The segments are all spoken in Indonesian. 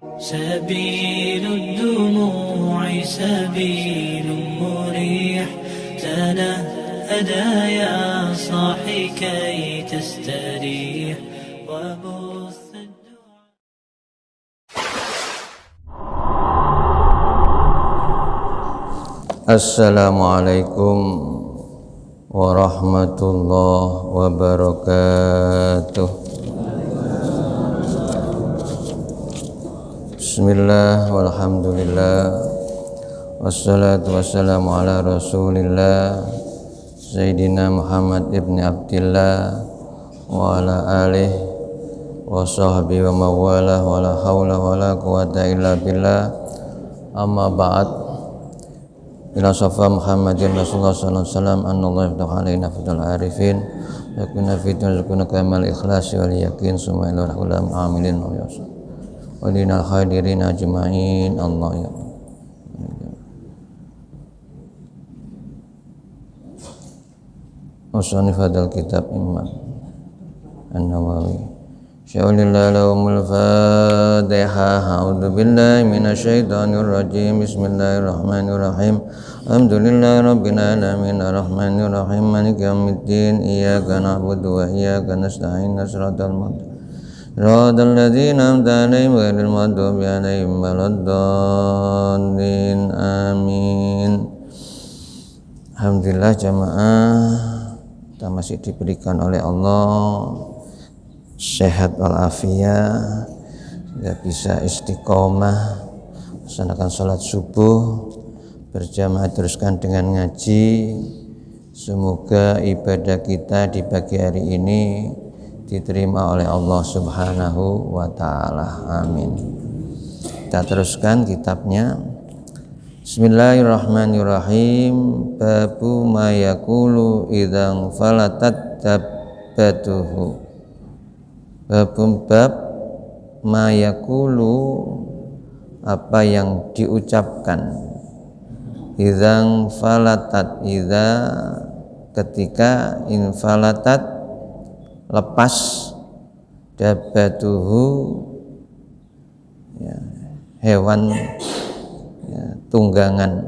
سبيل الدموع سبيل مريح تنهدى يا صاحي كي تستريح وبث الدعاء. Assalamualaikum warahmatullahi wabarakatuh. Bismillah walhamdulillah wassalatu wassalamu ala rasulillah Sayyidina Muhammad ibn Abdillah wa ala alihi wa sahbihi wa mawalah wa la hawla wa la quwata illa billah. Amma ba'd. Ila safa Muhammadin Rasulullah sallallahu alaihi wasallam annallahu yaftahu alaina fadal arifin yakuna fitun yakuna kamal ikhlasi wal yakin summa ila ulam amilin wa yasir walinal hadirin ajma'in. Allah ya Musannif hadal kitab Imam An-Nawawi Sya'ulillah lahumul Fatihah. A'udzu billahi minasyaitonir rajim. Bismillahirrahmanirrahim. Alhamdulillahi rabbil alamin arrahmanir rahim maliki yaumiddin iyyaka na'budu wa iyyaka nasta'in shiratal mustaqim Radal ladzina an'amta 'alaihim ghairil maghdubi 'alaihim waladdallin. Amin. Alhamdulillah jamaah, kita masih diberikan oleh Allah sehat walafiat, tidak bisa istiqomah melaksanakan sholat subuh berjamaah, teruskan dengan ngaji. Semoga ibadah kita di pagi hari ini diterima oleh Allah Subhanahu wa ta'ala. Amin. Kita teruskan kitabnya. Bismillahirrahmanirrahim. Babu ma yaqulu idzan falatat tabbatuhu. Bab ma yaqulu, apa yang diucapkan, idzan falatat, idza ketika, infalatat lepas, dabbatuhu ya, hewan ya, tunggangan,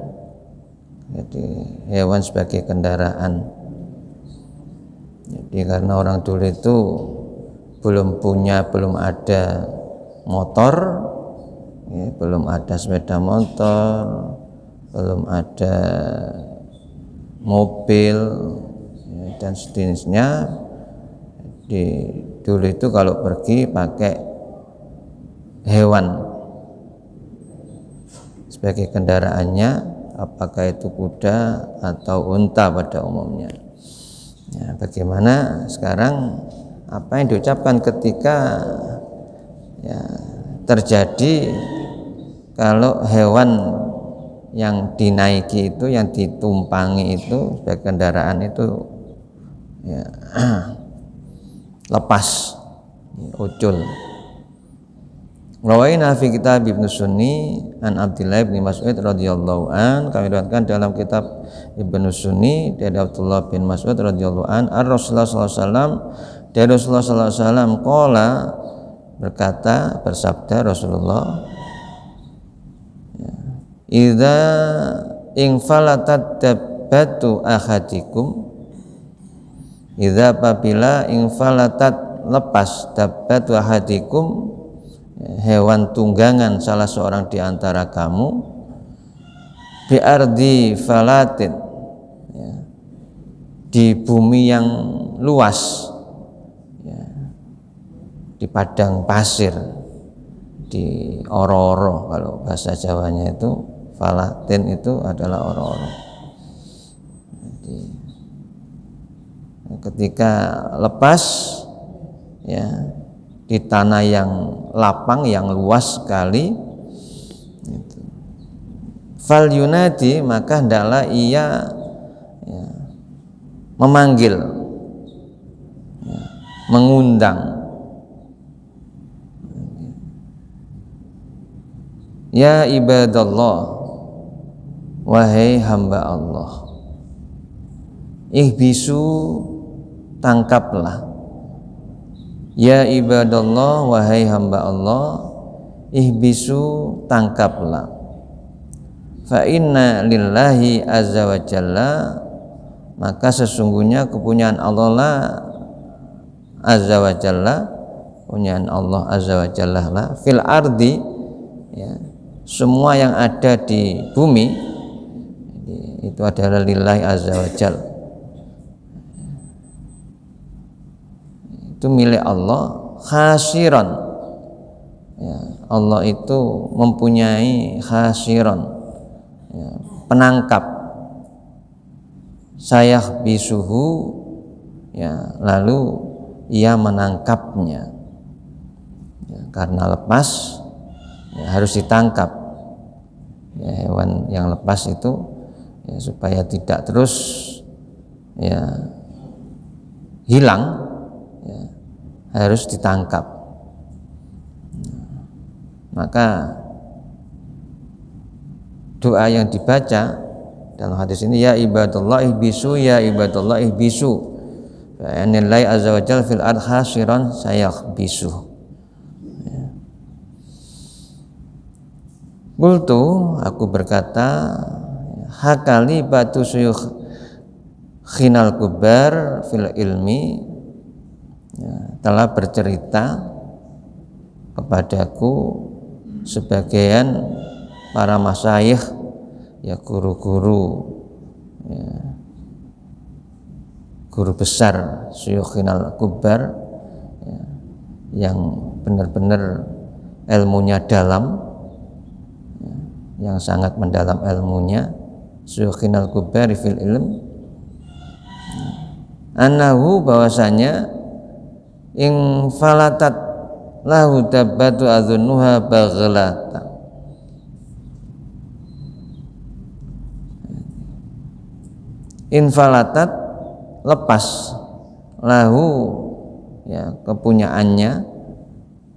jadi hewan sebagai kendaraan. Jadi karena orang dulu itu belum ada motor ya, belum ada sepeda motor, belum ada mobil ya, dan sejenisnya. Dulu itu kalau pergi pakai hewan sebagai kendaraannya, apakah itu kuda atau unta pada umumnya. Ya, bagaimana sekarang, apa yang diucapkan ketika ya, terjadi kalau hewan yang dinaiki itu, yang ditumpangi itu sebagai kendaraan itu ya, lepas, ucul. Rawaina fi kitab Ibnu Sunni an Abdullah bin Mas'ud radhiyallahu an, kami riwayatkan dalam kitab Ibnu Sunni dari Abdullah bin Mas'ud radhiyallahu an, Rasulullah sallallahu alaihi wasallam, dari Rasulullah sallallahu alaihi wasallam qala, berkata, bersabda Rasulullah, idza infalatat dabbatu ahadikum, idza apabila infalatat lepas, dabbatu ahadikum hewan tunggangan salah seorang di antara kamu, bi ardi falatin ya, di bumi yang luas ya, di padang pasir, di oro-oro, kalau bahasa Jawanya itu falatin itu adalah oro-oro. Jadi ketika lepas ya, di tanah yang lapang, yang luas sekali, fal yunadi, maka hendaklah ia ya, memanggil ya, mengundang, ya ibadallah, wahai hamba Allah, ihbisu, tangkaplah, ya ibadallah, wahai hamba Allah, ihbisu, tangkaplah. Fa inna lillahi azza wa jalla, maka sesungguhnya kepunyaan Allah lah azza wa jalla, kepunyaan Allah azza wa jalla lah, fil ardi, ya, semua yang ada di bumi itu adalah lillahi azza wa jalla, itu milik Allah. Khasiran, ya, Allah itu mempunyai khasiran, ya, penangkap. Sayah bisuhu, ya, lalu ia menangkapnya, ya, karena lepas, ya, harus ditangkap, ya, hewan yang lepas itu, ya, supaya tidak terus, ya, hilang, ya, harus ditangkap. Maka doa yang dibaca dalam hadis ini, ya ibadallah ihbisu, ya ibadallah ihbisu, fa anillahi azza wa jalla fil ard hasiran sayahbisu. Qultu, aku berkata, hakali batu suyukh khinal kubar fil ilmi, ya, telah bercerita kepadaku sebagian para masyayikh, ya, guru-guru, ya, guru besar syuyukhinal kubar, ya, yang benar-benar ilmunya dalam, ya, yang sangat mendalam ilmunya, syuyukhinal kubar fil ilm, annahu, bahwasanya ing falatat lahu dabbatu adzunuha baghlata, infalatat, lepas, lahu, ya, kepunyaannya,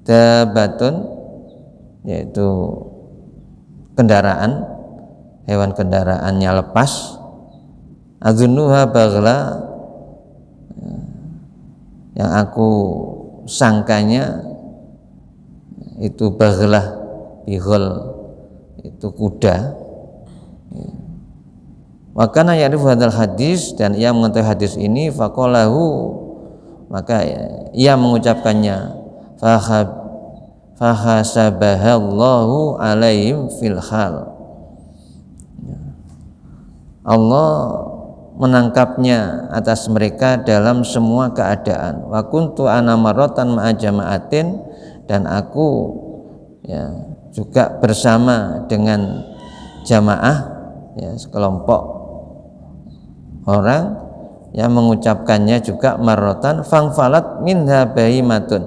dabbatun, yaitu kendaraan, hewan kendaraannya lepas, adzunuha baghla, yang aku sangkanya itu baghlah, bighol itu kuda. Wa kana ya'rifu hadzal hadis, dan ia mengetahui hadis ini, faqalahu, maka ia mengucapkannya, fahasabahallahu alaihim fil hal, Allah menangkapnya atas mereka dalam semua keadaan. Wa kuntu ana marratan ma'a jama'atin, dan aku, ya, juga bersama dengan jamaah, ya, sekelompok orang yang mengucapkannya juga marrotan, fangfalat minha bahimatun,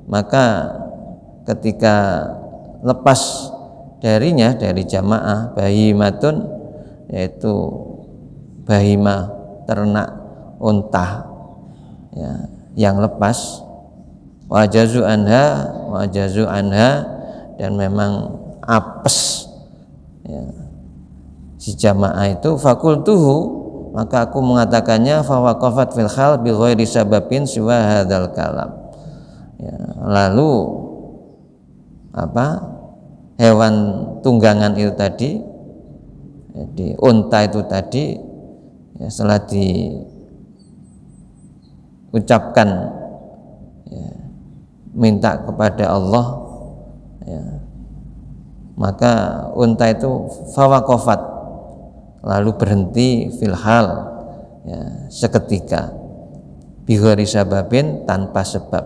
maka ketika lepas darinya, dari jamaah, bahimatun, yaitu bahima, ternak, unta, ya, yang lepas, wajazu anha, dan memang apes, ya, si jamaah itu, fakultuhu, maka aku mengatakannya, fawaqafat fil khal bi ghairi sababin siwa hadzal kalam, ya, lalu hewan tunggangan itu tadi, jadi unta itu tadi, ya, setelah diucapkan, ya, minta kepada Allah, ya, maka unta itu fawaqafat, lalu berhenti filhal, ya, seketika, bighairi sababin, tanpa sebab,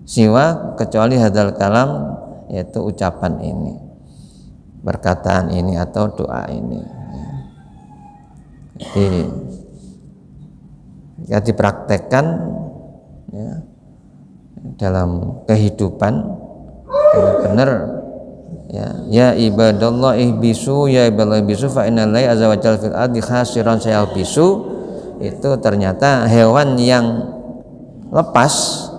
siwa, kecuali hadzal kalam, yaitu ucapan ini, perkataan ini atau doa ini, ya. Jadi ya, dipraktekkan, ya, dalam kehidupan benar-benar, ya ibadallah ihbisu, ya ibadallah ihbisu, fa innallahi azza wa jalla fil ardi khasiran sayahbisu, itu ternyata hewan yang lepas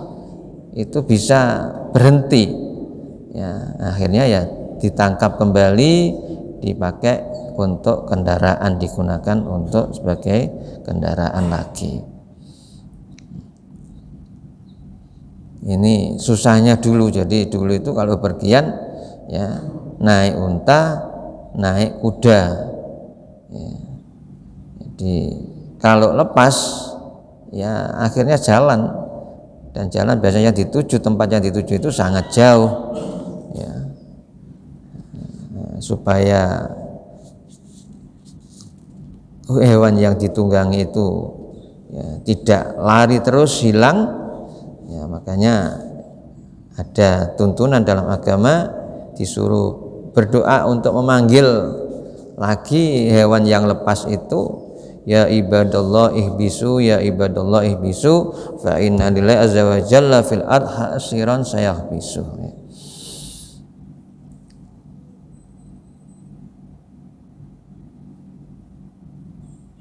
itu bisa berhenti, ya, akhirnya ya ditangkap kembali, dipakai untuk kendaraan, digunakan untuk sebagai kendaraan lagi. Ini susahnya dulu. Jadi dulu itu kalau berpergian ya naik unta, naik kuda. Ya. Jadi kalau lepas ya akhirnya jalan, dan jalan biasanya dituju tempat yang dituju itu sangat jauh ya. Supaya hewan yang ditunggangi itu ya, tidak lari terus hilang ya, makanya ada tuntunan dalam agama disuruh berdoa untuk memanggil lagi hewan yang lepas itu. Ya ibadallah ihbisu, ya ibadallah ihbisu, fa inna lillahi azza wa jalla fil ardh hasiran sayahbisu.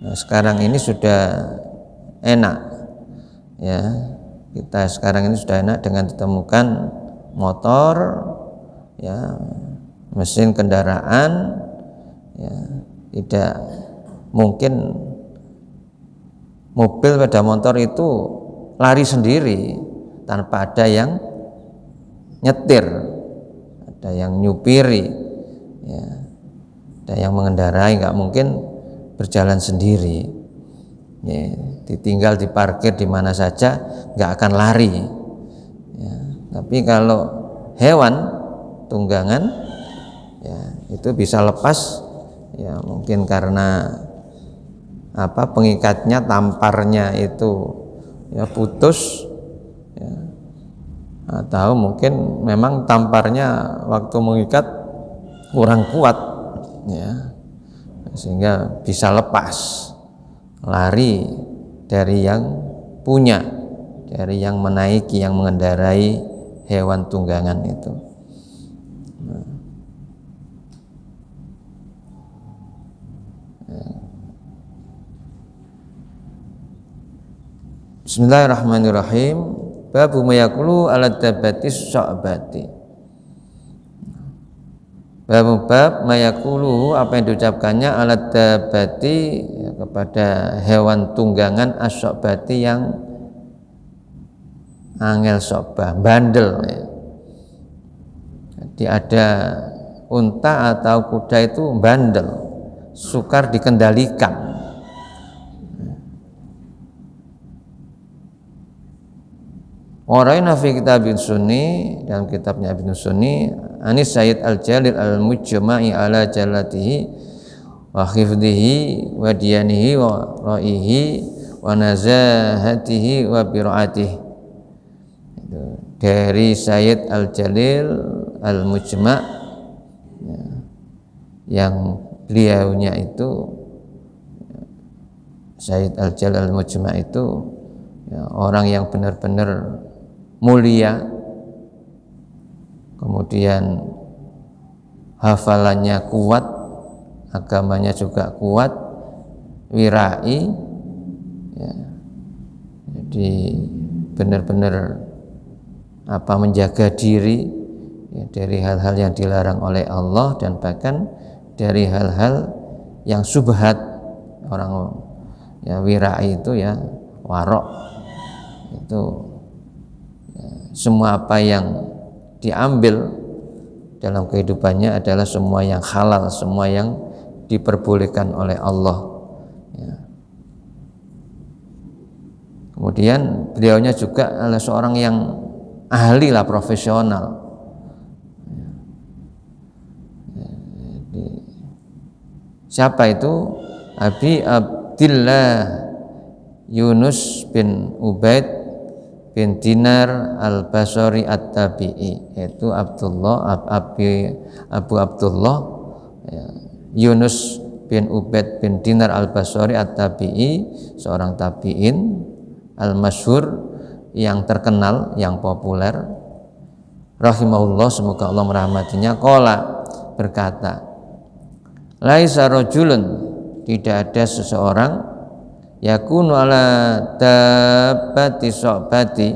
Nah, sekarang ini sudah enak ya, kita sekarang ini sudah enak dengan ditemukan motor ya, mesin kendaraan ya, tidak mungkin mobil sepeda motor itu lari sendiri tanpa ada yang nyetir, ada yang nyupiri ya, ada yang mengendarai, nggak mungkin berjalan sendiri ya, ditinggal diparkir di mana saja nggak akan lari ya. Tapi kalau hewan tunggangan ya itu bisa lepas ya, mungkin karena pengikatnya, tamparnya itu ya putus ya, atau mungkin memang tamparnya waktu mengikat kurang kuat ya, sehingga bisa lepas lari dari yang punya, dari yang menaiki, yang mengendarai hewan tunggangan itu. Bismillahirrahmanirrahim. Babu mayakulu ala dabatis sya'bati. Bab mayakulu, apa yang diucapkannya ala dabati ya, kepada hewan tunggangan as-sya'bati yang angel sya'bah, bandel ya. Jadi ada unta atau kuda itu bandel, sukar dikendalikan. Waraina fi kitab Ibnu Sunni, dalam kitabnya Ibnu Sunni, Anis Sayyid Al-Jalil Al-Mujma'i ala jalatihi wa khifdihi wa diyanihi wa ra'ihi wa nazahatihi wa bira'atihi. Dari Sayyid Al-Jalil Al-Mujma' ya, yang beliaunya itu Sayyid Al-Jalil Al-Mujma' itu ya, orang yang benar-benar mulia, kemudian hafalannya kuat, agamanya juga kuat, wirai ya, jadi benar-benar menjaga diri ya, dari hal-hal yang dilarang oleh Allah, dan bahkan dari hal-hal yang subhat. Orang ya wirai itu ya warok itu ya, semua apa yang diambil dalam kehidupannya adalah semua yang halal, semua yang diperbolehkan oleh Allah ya. Kemudian beliaunya juga adalah seorang yang ahli lah, profesional ya. Siapa itu? Abi Abdillah Yunus bin Ubaid bin Dinar al-Basri at-Tabi'i, yaitu Abu Abdullah ya, Yunus bin Ubaid bin Dinar al-Basri at-Tabi'i, seorang tabi'in al-masyhur, yang terkenal, yang populer, rahimahullah, semoga Allah merahmatinya. Qala, berkata, laisa rajulun, tidak ada seseorang, yakunu ala dabbati sya'bati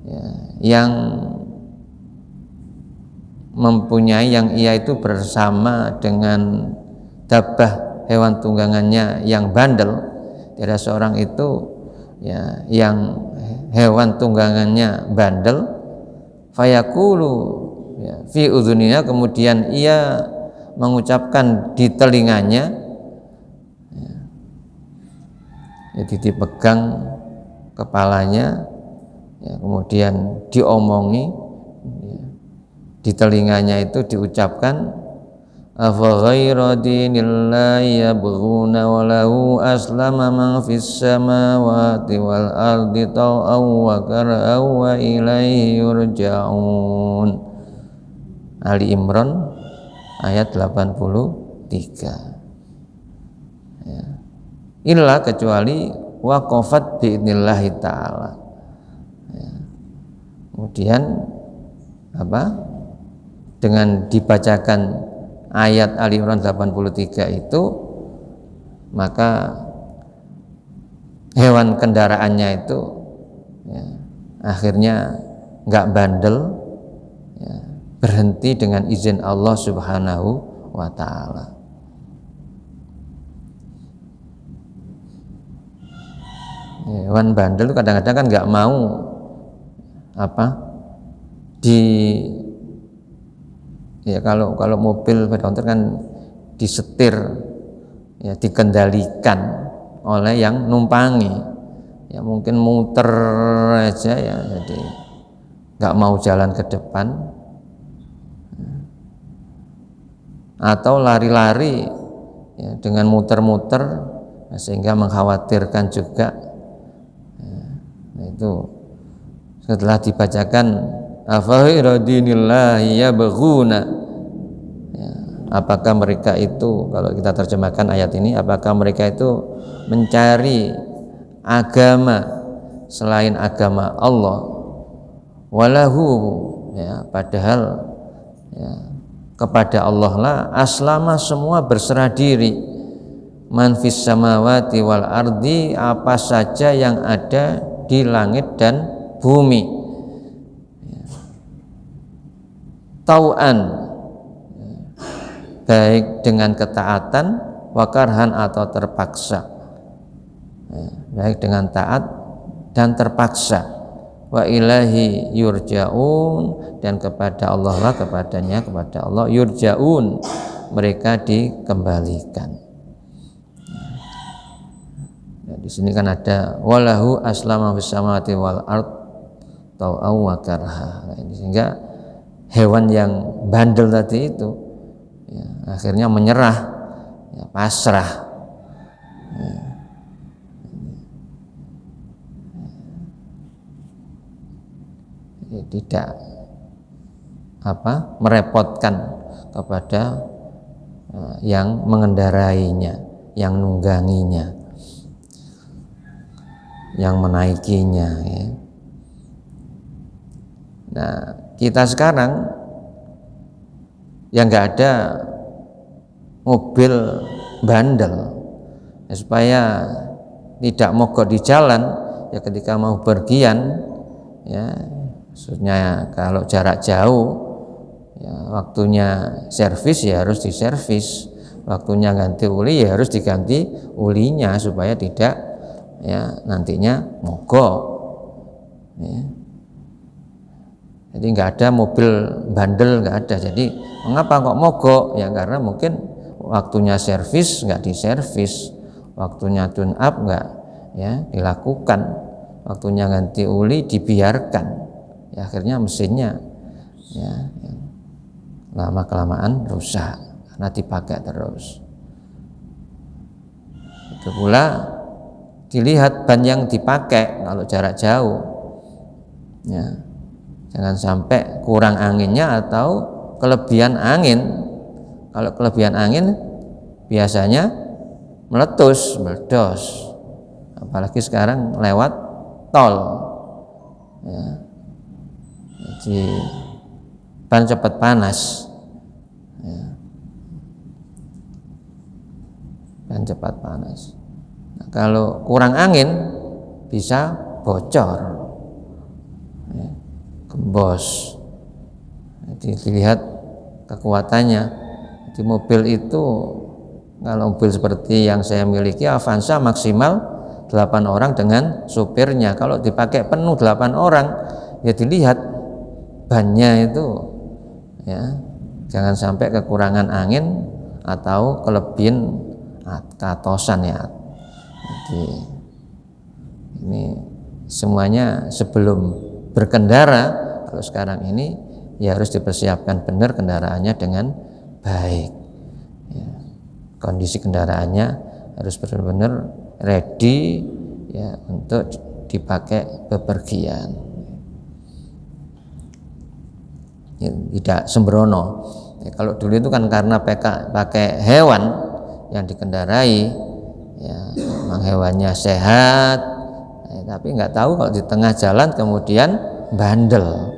ya, yang mempunyai, yang ia itu bersama dengan dabbah, hewan tunggangannya yang bandel. Tidak ada seorang itu ya, yang hewan tunggangannya bandel, fayaqulu ya, fi udhuniha, kemudian ia mengucapkan di telinganya, jadi dipegang kepalanya, ya, kemudian diomongi, ya, di telinganya itu diucapkan, afa ghaira dinillahi yabghuna wa lahu aslama man fis samawati wal ardi taw'aw wa kar'aw wa ilaihi yurja'un. Ali Imran ayat 83. Ya. Illa kecuali waqafat bi'idnillahi ta'ala. Ya. Kemudian dengan dibacakan ayat Ali Imran 83 itu, maka hewan kendaraannya itu, ya, akhirnya nggak bandel, ya, berhenti dengan izin Allah Subhanahu wa ta'ala. Hewan bandel itu kadang-kadang kan nggak mau ya kalau mobil sepeda motor kan disetir, ya, dikendalikan oleh yang numpangi, ya mungkin muter aja, ya, jadi nggak mau jalan ke depan atau lari-lari, ya, dengan muter-muter, sehingga mengkhawatirkan juga. Nah, itu setelah dibacakan afa dinillahi yabghuna, ya, apakah mereka itu, kalau kita terjemahkan ayat ini, apakah mereka itu mencari agama selain agama Allah, walahu, ya, padahal, ya, kepada Allah lah aslama, semua berserah diri, man fis samawati wal ardi, apa saja yang ada di langit dan bumi, tau'an, baik dengan ketaatan, wakarhan atau terpaksa, baik dengan taat dan terpaksa, wa ilahi yurja'un, dan kepada Allah lah, kepada Allah yurja'un, mereka dikembalikan. Ya, di sini kan ada walahu aslama fis samawati wal ard tau'aw wa karha. Sehingga hewan yang bandel tadi itu, ya, akhirnya menyerah, ya, pasrah, ya. Ya, tidak merepotkan kepada yang mengendarainya, yang nungganginya, yang menaikinya, ya. Nah, kita sekarang yang nggak ada mobil bandel, ya, supaya tidak mogok di jalan, ya, ketika mau pergian, ya, maksudnya kalau jarak jauh, ya, waktunya servis ya harus diservis, waktunya ganti uli ya harus diganti ulinya, supaya tidak, ya, nantinya mogok, ya. Jadi nggak ada mobil bandel, nggak ada. Jadi mengapa kok mogok? Ya karena mungkin waktunya servis nggak diservis, waktunya tune up nggak, ya, dilakukan, waktunya ganti uli dibiarkan, ya, akhirnya mesinnya, ya, lama kelamaan rusak karena dipakai terus. Itu pula dilihat ban yang dipakai kalau jarak jauh, ya, jangan sampai kurang anginnya atau kelebihan angin. Kalau kelebihan angin biasanya meletus, meledos, apalagi sekarang lewat tol, ya. Jadi ban cepat panas, ya. Ban cepat panas. Nah, kalau kurang angin bisa bocor, ya, gembos. Jadi dilihat kekuatannya. Di mobil itu, kalau mobil seperti yang saya miliki Avanza maksimal 8 orang dengan supirnya. Kalau dipakai penuh 8 orang, ya dilihat bannya itu, ya jangan sampai kekurangan angin atau kelebihan katosan ya. Jadi ini semuanya sebelum berkendara, kalau sekarang ini ya harus dipersiapkan benar kendaraannya dengan baik. Ya, kondisi kendaraannya harus benar-benar ready ya untuk dipakai bepergian. Ya, tidak sembrono. Ya, kalau dulu itu kan karena pakai hewan yang dikendarai, ya memang hewannya sehat, ya, tapi nggak tahu kalau di tengah jalan kemudian bandel,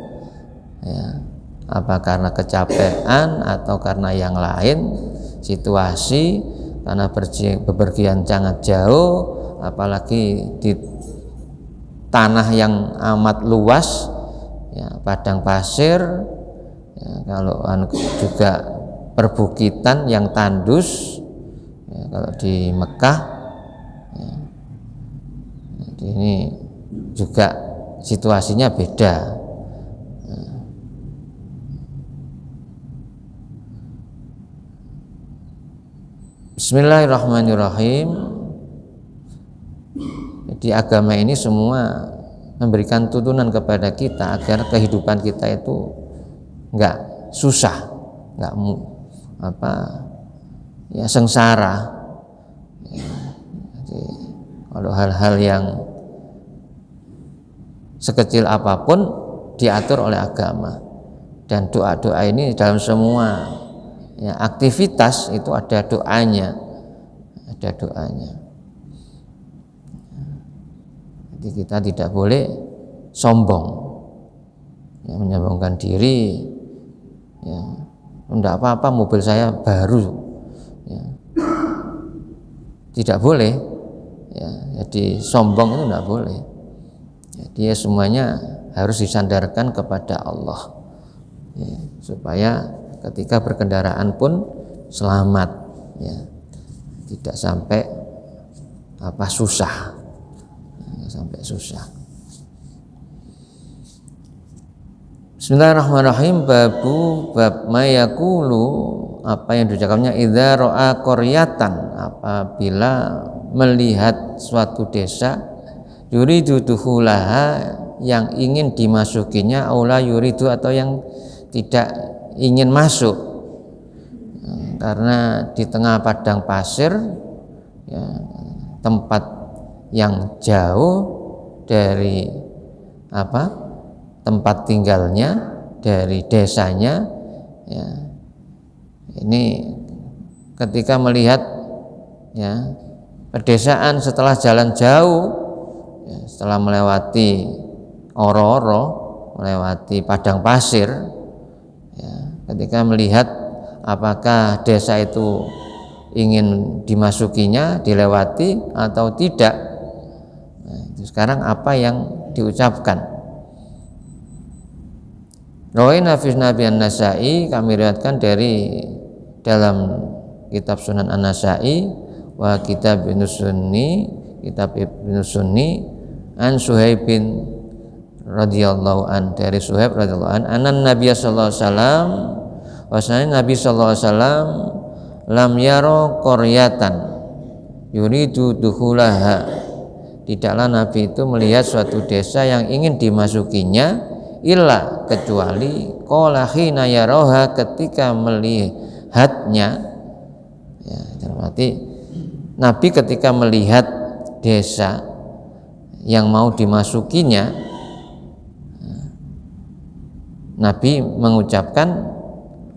ya apa karena kecapean atau karena yang lain situasi, karena bepergian sangat jauh, apalagi di tanah yang amat luas, ya padang pasir, ya, kalau juga perbukitan yang tandus, ya, kalau di Mekah, ya, jadi ini juga situasinya beda. Bismillahirrahmanirrahim. Jadi agama ini semua memberikan tuntunan kepada kita agar kehidupan kita itu enggak susah, enggak ya sengsara. Ya, jadi kalau hal-hal yang sekecil apapun diatur oleh agama, dan doa-doa ini dalam semua ya, aktivitas itu ada doanya, Jadi kita tidak boleh sombong, ya, menyombongkan diri, ya, enggak apa-apa mobil saya baru, ya, tidak boleh, ya, jadi sombong itu enggak boleh. Jadi ya, semuanya harus disandarkan kepada Allah, ya, supaya ketika berkendaraan pun selamat, ya, tidak sampai susah, Bismillahirrahmanirrahim. Bab mayakulu, apa yang diucapkannya idza ra'a qaryatan, apabila melihat suatu desa, yuridu dukhulaha, yang ingin dimasukinya, aula yuridu, atau yang tidak ingin masuk, karena di tengah padang pasir, ya, tempat yang jauh dari tempat tinggalnya, dari desanya, ya, ini ketika melihat, ya, pedesaan setelah jalan jauh, ya, setelah melewati oro-oro, melewati padang pasir, ya, ketika melihat apakah desa itu ingin dimasukinya, dilewati atau tidak, nah, itu sekarang apa yang diucapkan. Rawaina fi Nabi An-Nasa'i, kami riwayatkan dari dalam kitab Sunan An-Nasa'i wa kitab Ibnu Sunni, kitab Ibnu Sunni, an Suhaib bin radhiyallahu an, dari Suhaib radhiyallahu an, anan Nabi sallallahu alaihi wasallam, wasana Nabi sallallahu alaihi wasallam lam yaro qaryatan yuridu dukhulaha, tidaklah Nabi itu melihat suatu desa yang ingin dimasukinya, illa, kecuali qala hina yaroha, ketika melihatnya, ya, berarti Nabi ketika melihat desa yang mau dimasukinya, Nabi mengucapkan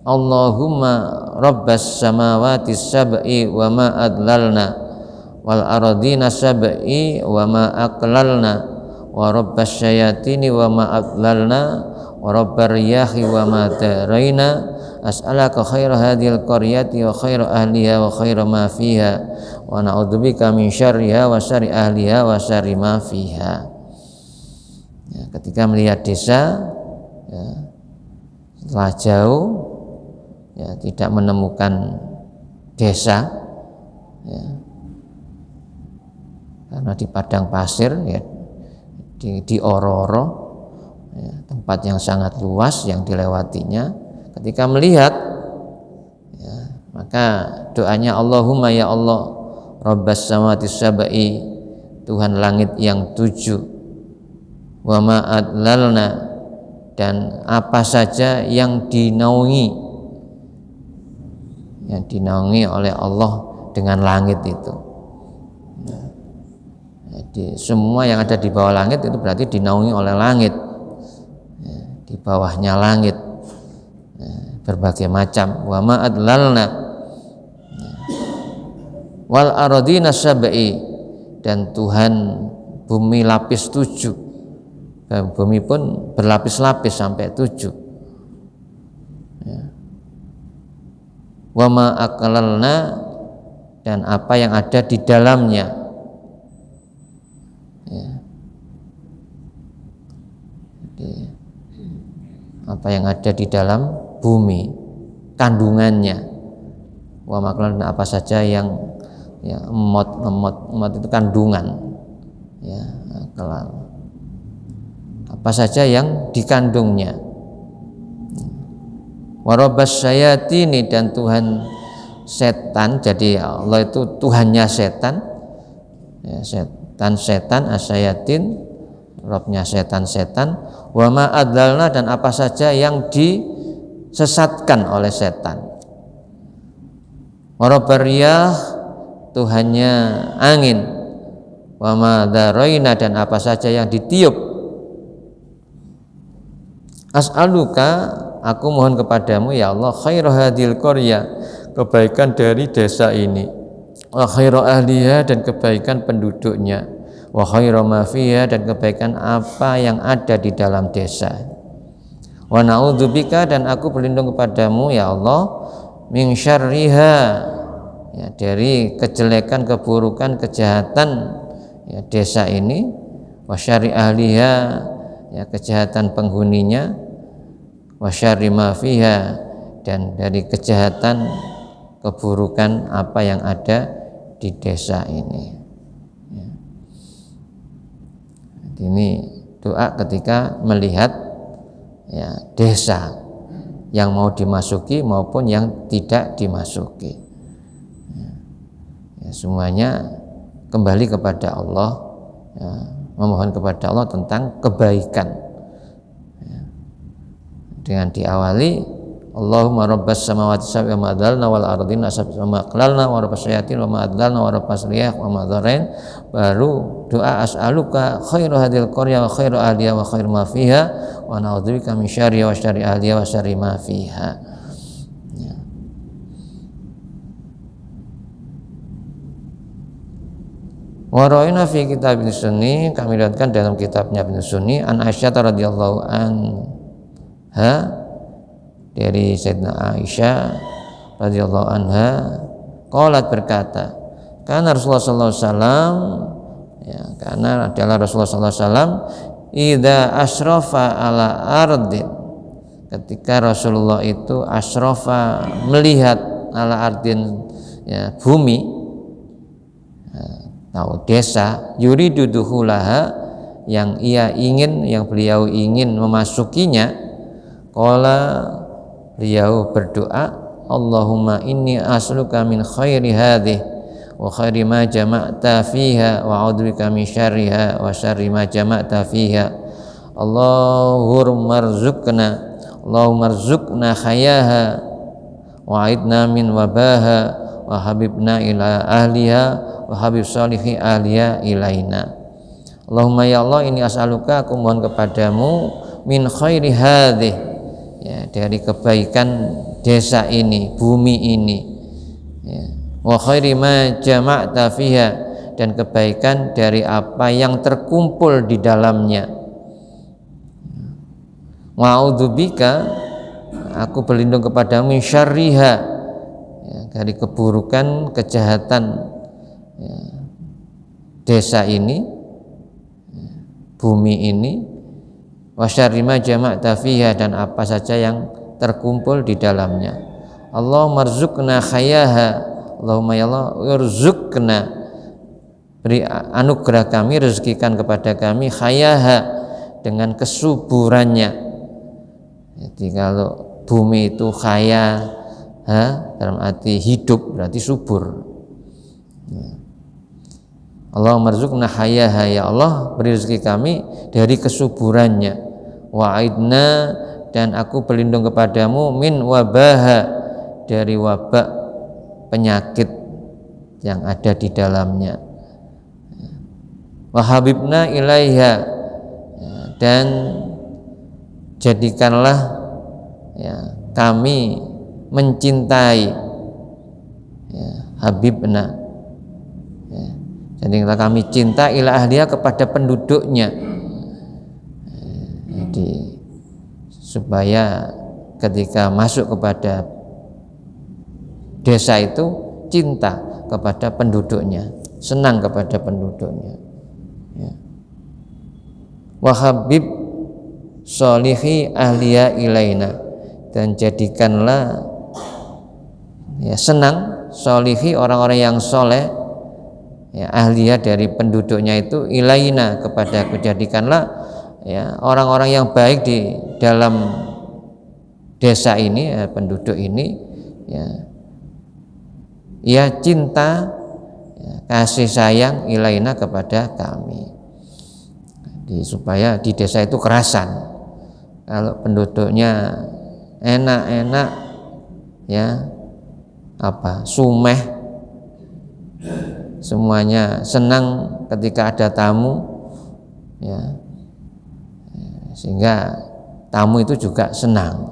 Allahumma rabbas samawati sab'i wa ma adlalna wal ardina sab'i wa ma aqlalna wa rabbas syayatini wa ma adlalna wa rabbar riyahi wa ma daraina as'alaka khaira hadhil qaryati wa khaira ahliha wa khaira ma fiha wa na'udzubika min syarriha wa syarri ahliha wa syarri ma fiha. Ya, ketika melihat desa, ya, setelah jauh, ya, tidak menemukan desa, ya, karena di padang pasir ya, di Ororo ya, tempat yang sangat luas yang dilewatinya. Ketika melihat ya, maka doanya Allahumma ya Allah Rabbas samawati sab'i, Tuhan langit yang 7, wa ma adlalna, dan apa saja yang dinaungi oleh Allah dengan langit itu. Jadi semua yang ada di bawah langit itu berarti dinaungi oleh langit, di bawahnya langit berbagai macam. Wa ma adlalna wal aradina sab'i, dan Tuhan bumi lapis 7. Bumi pun berlapis-lapis sampai 7 ya. Wa ma aqlalna, dan apa yang ada di dalamnya ya. Jadi, apa yang ada di dalam bumi, kandungannya. Wa ma aqlalna, apa saja yang ya, emot itu kandungan ya, kelal. Apa saja yang dikandungnya. Warabbas syayatini, dan Tuhan setan. Jadi Allah itu Tuhannya setan ya, setan asyayatin, Robnya setan. Wa ma adlalna, dan apa saja yang disesatkan oleh setan. Warabbar riyah, Tuhannya angin. Wa ma daraina, dan apa saja yang ditiup. As'aluka, aku mohon kepadamu ya Allah, khairu hadil qarya, kebaikan dari desa ini, wa khairu ahliha, dan kebaikan penduduknya, wa khairu ma fiha, dan kebaikan apa yang ada di dalam desa, wa na'udzubika, dan aku berlindung kepadamu ya Allah, min syarriha, ya, dari kejelekan, keburukan, kejahatan ya, desa ini, wa syarri ahliha, ya, kejahatan penghuninya, wa syarri ma fiha, dan dari kejahatan, keburukan apa yang ada di desa ini ya. Ini doa ketika melihat ya, desa yang mau dimasuki maupun yang tidak dimasuki ya, semuanya kembali kepada Allah ya, memohon kepada Allah tentang kebaikan ya. Dengan diawali Allahumma rabbas samawati sab'i wa ma adlalna wal ardina sab'i wa ma aqlalna wa rabbas syayatin wa ma adlalna wa rabbas riyah wa ma dharain, baru doa as'aluka khairu hadil qarya wa khairu ahliha wa khairu ma fiha wa na'udzubika min syarri wa syarri ahliha wa syarri ma fiha ya. Wa ra'ayna fi kitab Ibnu Sunni, kami lihatkan dalam kitabnya Ibnu Sunni, an Aisyah radhiyallahu anha, dari Sayyidina Aisyah radhiyallahu anha, qalat, berkata, karena Rasulullah sallallahu alaihi wasallam ya, karena adalah Rasulullah sallallahu alaihi wasallam idza asrafa ala ardin, ketika Rasulullah itu asrafa, melihat, ala ardin ya, bumi ya, atau desa, yuridu dukhulaha, yang beliau ingin memasukinya, qala, beliau berdoa, Allahumma inni as'aluka min khairi hadhihi wa khairi ma jama'ta fiha wa a'udzubika min syarriha wa syarri ma jama'ta fiha. Allahumma rzuqna khayaha wa a'idna min wabaha wa habibna ila ahliha wa habib salihi ahliha ilaina. Allahumma ya Allah, ini as'aluka, aku mohon kepadamu, min khairi hadhihi, ya, dari kebaikan desa ini, bumi ini ya. Wa khairi ma jama'ta fiha, dan kebaikan dari apa yang terkumpul di dalamnya. Wa a'udzubika, aku berlindung kepadamu, min syarriha, ya, dari keburukan, kejahatan ya, desa ini, ya, bumi ini, wa syarri ma jama'ta fiha, dan apa saja yang terkumpul di dalamnya. Allahumma rzuqna khayaha, Allahumma ya Allah, irzuqna, beri anugerah kami, rezekikan kepada kami hayaha, dengan kesuburannya. Jadi kalau bumi itu haya, dalam arti hidup, berarti subur. Allah marzuqna hayaha, ya Allah beri rezeki kami dari kesuburannya. Wa'idna, dan aku berlindung kepadamu min wabaha, dari wabak penyakit yang ada di dalamnya. Wahabibna ilaiha, dan jadikanlah kami mencintai, habibna, jadikanlah kami cinta ila ahliya, kepada penduduknya. Jadi supaya ketika masuk kepada desa itu cinta kepada penduduknya, senang kepada penduduknya. Wahabib solihi ahliya ilaina, dan jadikanlah senang solihi, orang-orang yang soleh, ahliya dari penduduknya itu, ilaina, kepada aku. Jadikanlah orang-orang yang baik di dalam desa ini, penduduk ini, cinta, kasih sayang ilaina, kepada kami. Jadi supaya di desa itu kerasan. Kalau penduduknya enak-enak, sumeh, semuanya senang ketika ada tamu, sehingga tamu itu juga senang.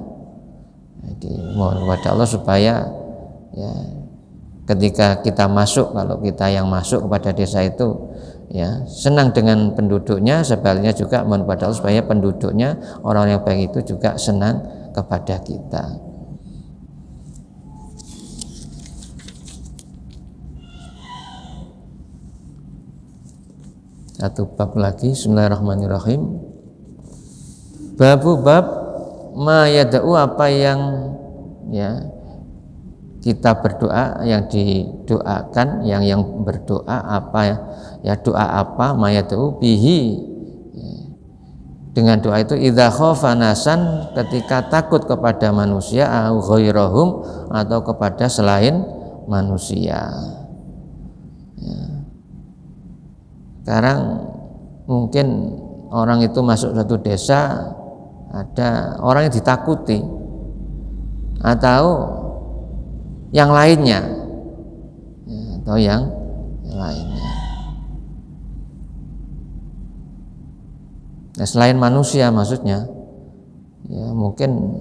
Jadi mohon kepada Allah supaya ketika kita masuk, kalau kita yang masuk kepada desa itu senang dengan penduduknya, sebaliknya juga mohon kepada Allah supaya penduduknya, orang yang baik itu juga senang kepada kita. Satu bab lagi, bismillahirrahmanirrahim. Bab ma yada'u, apa yang kita berdoa, yang didoakan, yang berdoa apa, doa apa, ma yada'u bihi, dengan doa itu, idza khafa nasan, ketika takut kepada manusia, au ghairahum, atau kepada selain manusia. Sekarang mungkin orang itu masuk satu desa, ada orang yang ditakuti atau yang lainnya, atau yang lainnya. Nah, selain manusia maksudnya, mungkin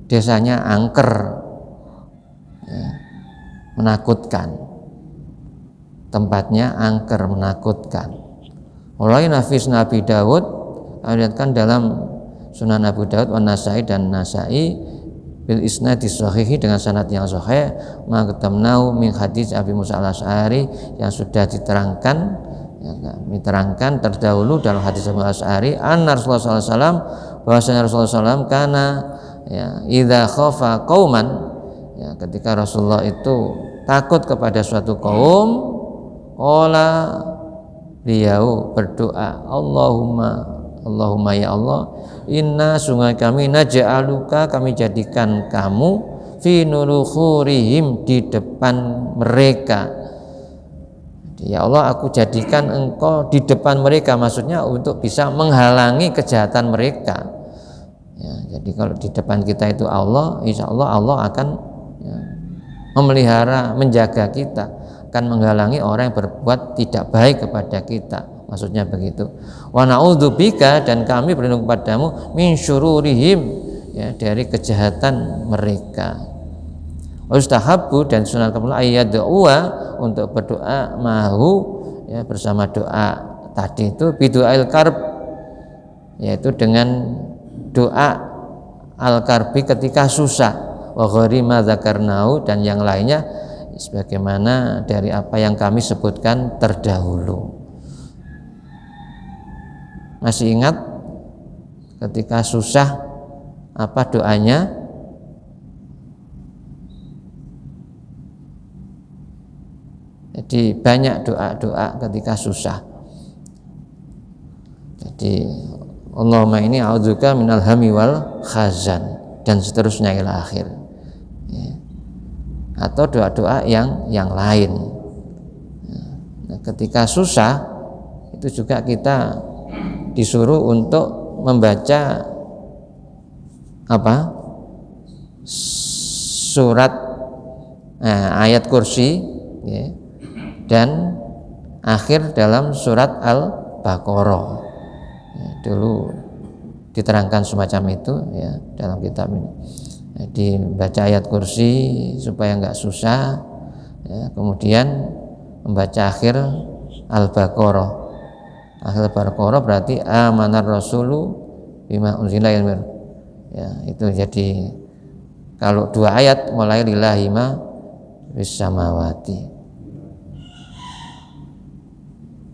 desanya angker, menakutkan, tempatnya angker, menakutkan. Mulai nafis Nabi Daud, diriwayatkan dalam Sunan Abu Daud, wan Nasai, dan Nasai, bil isnadi sahihi, dengan sanad yang sahih, maqtamnau min hadis Abi Musa al-Asy'ari, yang sudah diterangkan terdahulu dalam hadis Abu Asy'ari, anna Rasulullah sallallahu alaihi wasallam, bahwasanya Rasulullah sallallahu kana idza khafa qauman, ketika Rasulullah itu takut kepada suatu kaum, qala, beliau berdoa, Allahumma ya Allah, inna, sungguh kami, naj'aluka, kami jadikan kamu, fi nurukhurihim, di depan mereka. Ya Allah, aku jadikan engkau di depan mereka, maksudnya untuk bisa menghalangi kejahatan mereka. Jadi kalau di depan kita itu Allah, insya Allah Allah akan memelihara, menjaga kita, akan menghalangi orang yang berbuat tidak baik kepada kita, maksudnya begitu. Wa na'udzubika, dan kami berlindung kepadamu, min syururihim, dari kejahatan mereka. Ustahabbu, dan sunat kepula ayyad'uwa, untuk berdoa mahu, bersama doa tadi itu, bidu'ail karb, yaitu dengan doa al-karbi ketika susah, wa ghairi ma dzakarnahu, dan yang lainnya sebagaimana dari apa yang kami sebutkan terdahulu. Masih ingat ketika susah apa doanya? Jadi banyak doa-doa ketika susah. Jadi Allahumma ini a'udzubika minal hammi wal khazan dan seterusnya ila akhir. Ya. Atau doa-doa yang lain. Nah, ketika susah itu juga kita disuruh untuk membaca apa? Surat ayat kursi, ya, dan akhir dalam surat Al-Baqarah. Ya, dulu diterangkan semacam itu ya dalam kitab ini. Jadi baca ayat kursi supaya enggak susah, ya, kemudian membaca akhir Al-Baqarah. Akhir Al-Baqarah berarti amanar rasulu bima unzila ilaihi. Ya, itu jadi kalau 2 ayat mulai lillahi ma fis samawati.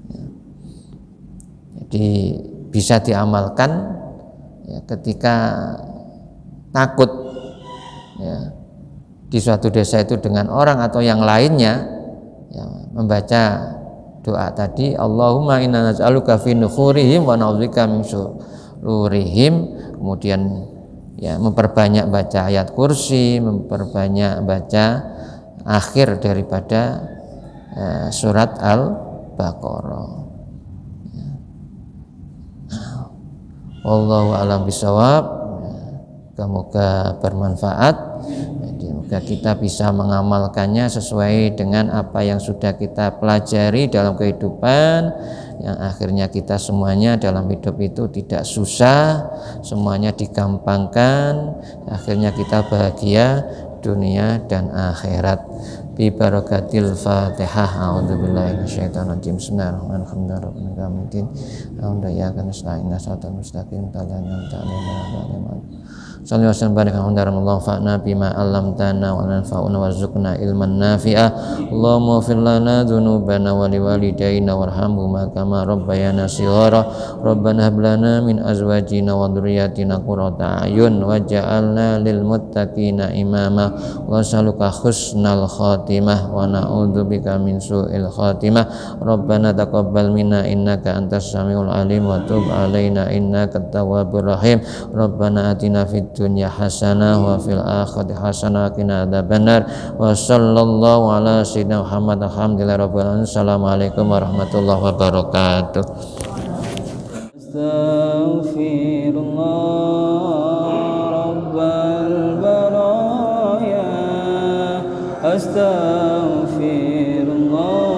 Ya. Jadi bisa diamalkan ya, ketika takut ya, di suatu desa itu dengan orang atau yang lainnya ya, membaca doa tadi, Allahumma inna nas'aluka fi nukhurihim wa na'udzubika min syururihim, kemudian ya memperbanyak baca ayat kursi, memperbanyak baca akhir daripada surat Al-Baqarah. Ya. Wallahu a'lam bishawab. Semoga bermanfaat. Jadi semoga kita bisa mengamalkannya sesuai dengan apa yang sudah kita pelajari dalam kehidupan, yang akhirnya kita semuanya dalam hidup itu tidak susah, semuanya digampangkan, akhirnya kita bahagia dunia dan akhirat. Bi barakatil Fatihah. A'udzubillahi minasyaitonir rajim. Bismillahirrahmanirrahim. Alhamdulillah kana nasta'inu siratal mustaqim Sallallahu alaihi wasallam Allah fa'na bima 'allamtana wa anfa'una warzuqna ilman nafi'a. Allahumma ighfir lana dzunubana wa liwalidayna warhamhuma kama rabbayana shighara. Rabbana hab lana min azwajina wa dhurriyyatina qurrata a'yun waj'alna lil muttaqina imama. Wa nas'aluka husnal khatimah wa na'udzubika min su'il khatimah. Rabbana taqabbal minna innaka antas samiul alim wa tub 'alaina innaka tawwabur rahim. Rabbana atina fid dunya hasanah wa fil akhirati hasanah wa qina adzabannar. Wa sallallahu ala sayyidina Muhammad. Alhamdulillahi rabbil alamin. Assalamualaikum warahmatullahi wabarakatuh. Astaghfirullah rabbal baraya. Astaghfirullah